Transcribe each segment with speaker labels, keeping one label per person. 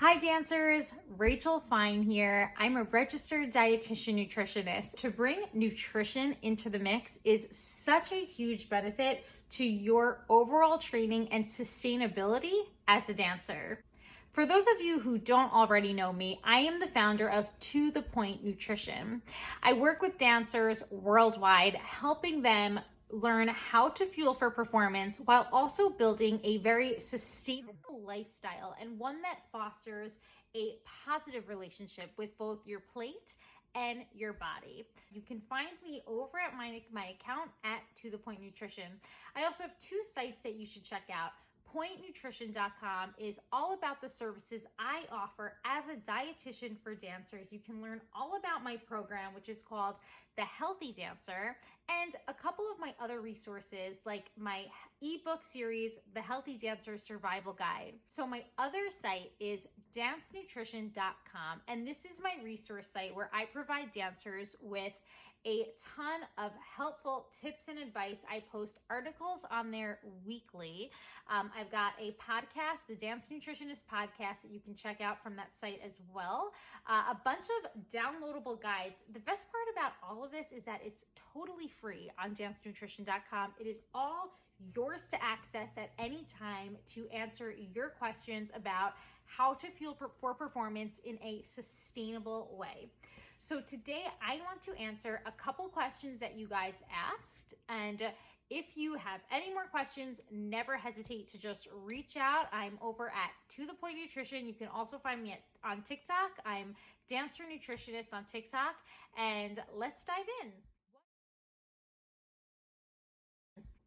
Speaker 1: Hi dancers, Rachel Fine here. I'm a registered dietitian nutritionist. To bring nutrition into the mix is such a huge benefit to your overall training and sustainability as a dancer. For those of you who don't already know me, I am the founder of To The Pointe Nutrition. I work with dancers worldwide, helping them learn how to fuel for performance while also building a very sustainable lifestyle and one that fosters a positive relationship with both your plate and your body. You can find me over at my account at To The Pointe Nutrition. I also have two sites that you should check out. PointeNutrition.com is all about the services I offer as a dietitian for dancers. You can learn all about my program, which is called The Healthy Dancer, and a couple of my other resources like my ebook series, The Healthy Dancer Survival Guide. So my other site is dancenutrition.com, and this is my resource site where I provide dancers with a ton of helpful tips and advice. I post articles on there weekly. I've got a podcast, the Dance Nutritionist podcast, that you can check out from that site as well. A bunch of downloadable guides. The best part about all of this is that it's totally free on dancenutrition.com. It is all yours to access at any time to answer your questions about how to fuel for performance in a sustainable way. So today I want to answer a couple questions that you guys asked, and if you have any more questions, never hesitate to just reach out. I'm over at To The Pointe Nutrition. You can also find me on TikTok. I'm Dancer Nutritionist on TikTok, and let's dive in.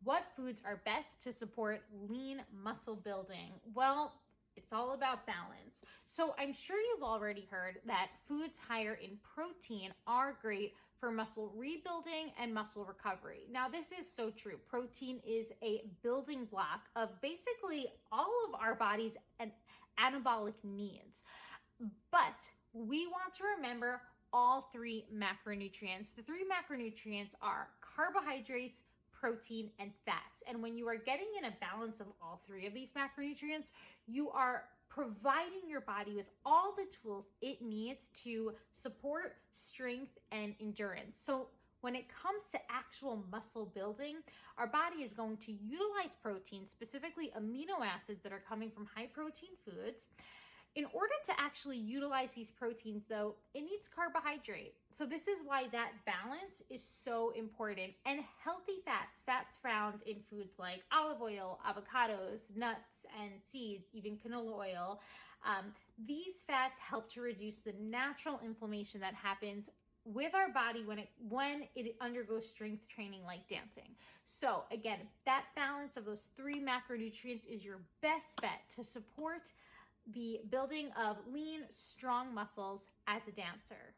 Speaker 1: What foods are best to support lean muscle building? Well, it's all about balance. So I'm sure you've already heard that foods higher in protein are great for muscle rebuilding and muscle recovery. Now, this is so true. Protein is a building block of basically all of our body's anabolic needs. But we want to remember all three macronutrients. The three macronutrients are carbohydrates, protein, and fats. And when you are getting in a balance of all three of these macronutrients, you are providing your body with all the tools it needs to support strength and endurance. So when it comes to actual muscle building, our body is going to utilize protein, specifically amino acids that are coming from high protein foods. In order to actually utilize these proteins, though, it needs carbohydrate. So this is why that balance is so important. And healthy fats found in foods like olive oil, avocados, nuts, and seeds, even canola oil, these fats help to reduce the natural inflammation that happens with our body when it undergoes strength training like dancing. So again, that balance of those three macronutrients is your best bet to support the building of lean, strong muscles as a dancer.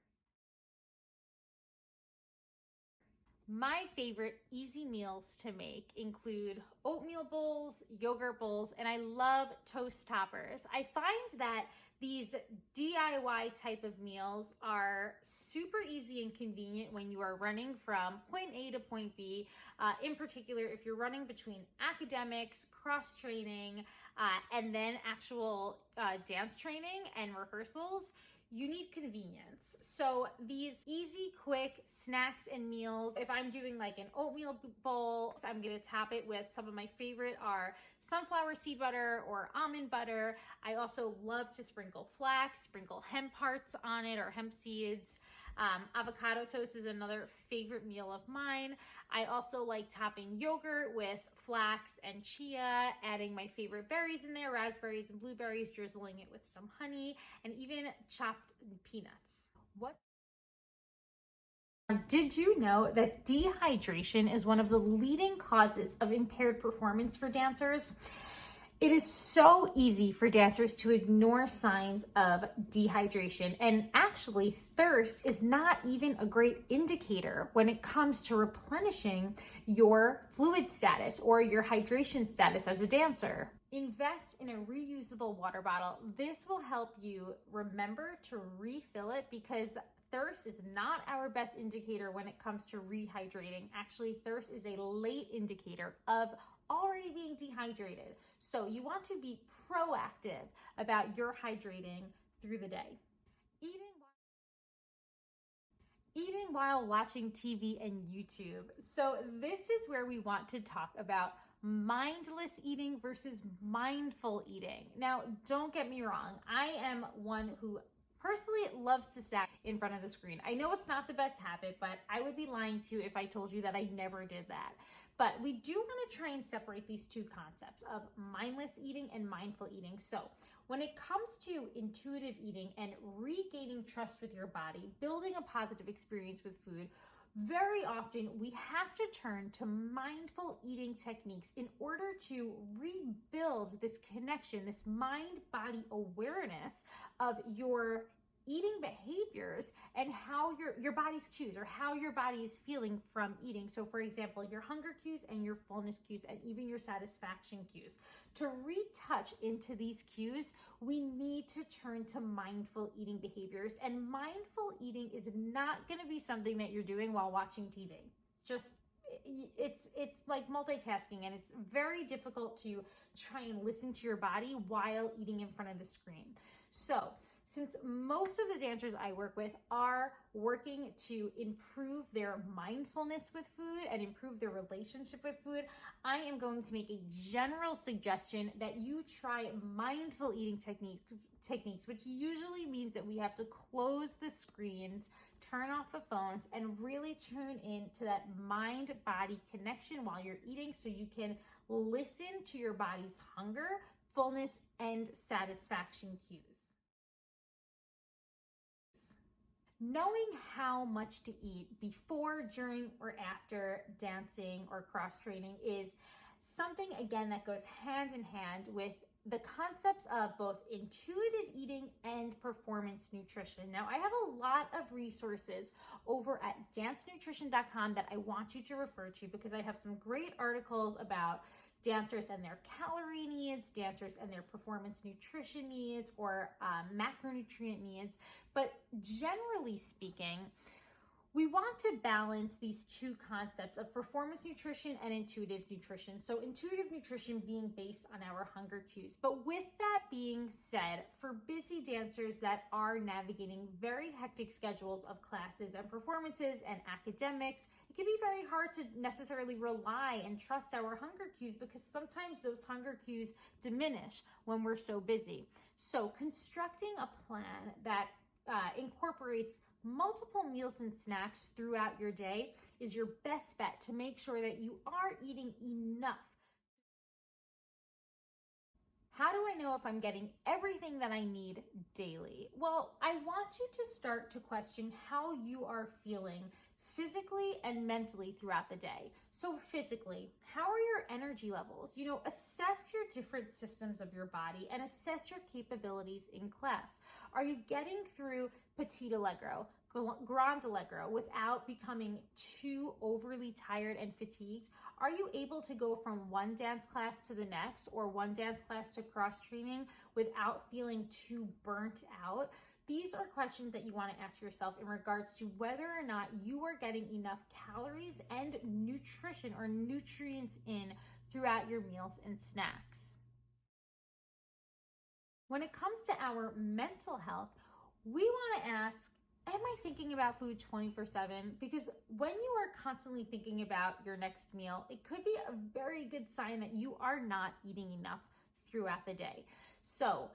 Speaker 1: My favorite easy meals to make include oatmeal bowls, yogurt bowls, and I love toast toppers. I find that these DIY type of meals are super easy and convenient when you are running from point A to point B. In particular, if you're running between academics, cross training, and then actual dance training and rehearsals, you need convenience. So these easy, quick snacks and meals, if I'm doing like an oatmeal bowl, I'm gonna top it with some of my favorite are sunflower seed butter or almond butter. I also love to sprinkle flax, sprinkle hemp hearts on it or hemp seeds. Avocado toast is another favorite meal of mine. I also like topping yogurt with flax and chia, adding my favorite berries in there, raspberries and blueberries, drizzling it with some honey, and even chopped peanuts. Did you know that dehydration is one of the leading causes of impaired performance for dancers? It is so easy for dancers to ignore signs of dehydration, and actually thirst is not even a great indicator when it comes to replenishing your fluid status or your hydration status as a dancer. Invest in a reusable water bottle. This will help you remember to refill it because thirst is not our best indicator when it comes to rehydrating. Actually, thirst is a late indicator of already being dehydrated. So you want to be proactive about your hydrating through the day. Eating while watching TV and YouTube. So this is where we want to talk about mindless eating versus mindful eating. Now, don't get me wrong. I am one who personally loves to snack in front of the screen. I know it's not the best habit, but I would be lying to you if I told you that I never did that. But we do want to try and separate these two concepts of mindless eating and mindful eating. So when it comes to intuitive eating and regaining trust with your body, building a positive experience with food, very often we have to turn to mindful eating techniques in order to rebuild this connection, this mind-body awareness of your eating behaviors and how your body's cues, or how your body is feeling from eating. So for example, your hunger cues and your fullness cues and even your satisfaction cues. To retouch into these cues, we need to turn to mindful eating behaviors. And mindful eating is not going to be something that you're doing while watching TV. It's like multitasking, and it's very difficult to try and listen to your body while eating in front of the screen. So since most of the dancers I work with are working to improve their mindfulness with food and improve their relationship with food, I am going to make a general suggestion that you try mindful eating techniques, which usually means that we have to close the screens, turn off the phones, and really tune in to that mind-body connection while you're eating, so you can listen to your body's hunger, fullness, and satisfaction cues. Knowing how much to eat before, during, or after dancing or cross training is something, again, that goes hand in hand with the concepts of both intuitive eating and performance nutrition. Now, I have a lot of resources over at dancenutrition.com that I want you to refer to, because I have some great articles about dancers and their calorie needs, dancers and their performance nutrition needs, or macronutrient needs. But generally speaking, we want to balance these two concepts of performance nutrition and intuitive nutrition. So intuitive nutrition being based on our hunger cues. But with that being said, for busy dancers that are navigating very hectic schedules of classes and performances and academics, it can be very hard to necessarily rely and trust our hunger cues, because sometimes those hunger cues diminish when we're so busy. So constructing a plan that incorporates multiple meals and snacks throughout your day is your best bet to make sure that you are eating enough. How do I know if I'm getting everything that I need daily? Well, I want you to start to question how you are feeling physically and mentally throughout the day. So physically, how are your energy levels? Assess your different systems of your body and assess your capabilities in class. Are you getting through petit allegro, grand allegro without becoming too overly tired and fatigued? Are you able to go from one dance class to the next, or one dance class to cross training, without feeling too burnt out? These are questions that you want to ask yourself in regards to whether or not you are getting enough calories and nutrition or nutrients in throughout your meals and snacks. When it comes to our mental health, we want to ask, am I thinking about food 24/7? Because when you are constantly thinking about your next meal, it could be a very good sign that you are not eating enough throughout the day. So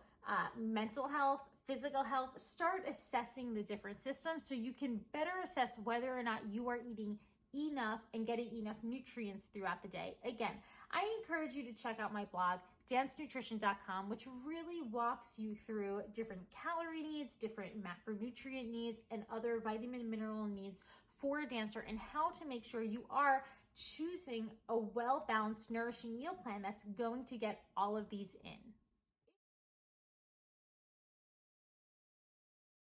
Speaker 1: mental health, physical health, start assessing the different systems so you can better assess whether or not you are eating enough and getting enough nutrients throughout the day. Again, I encourage you to check out my blog, dancenutrition.com, which really walks you through different calorie needs, different macronutrient needs, and other vitamin and mineral needs for a dancer, and how to make sure you are choosing a well-balanced, nourishing meal plan that's going to get all of these in.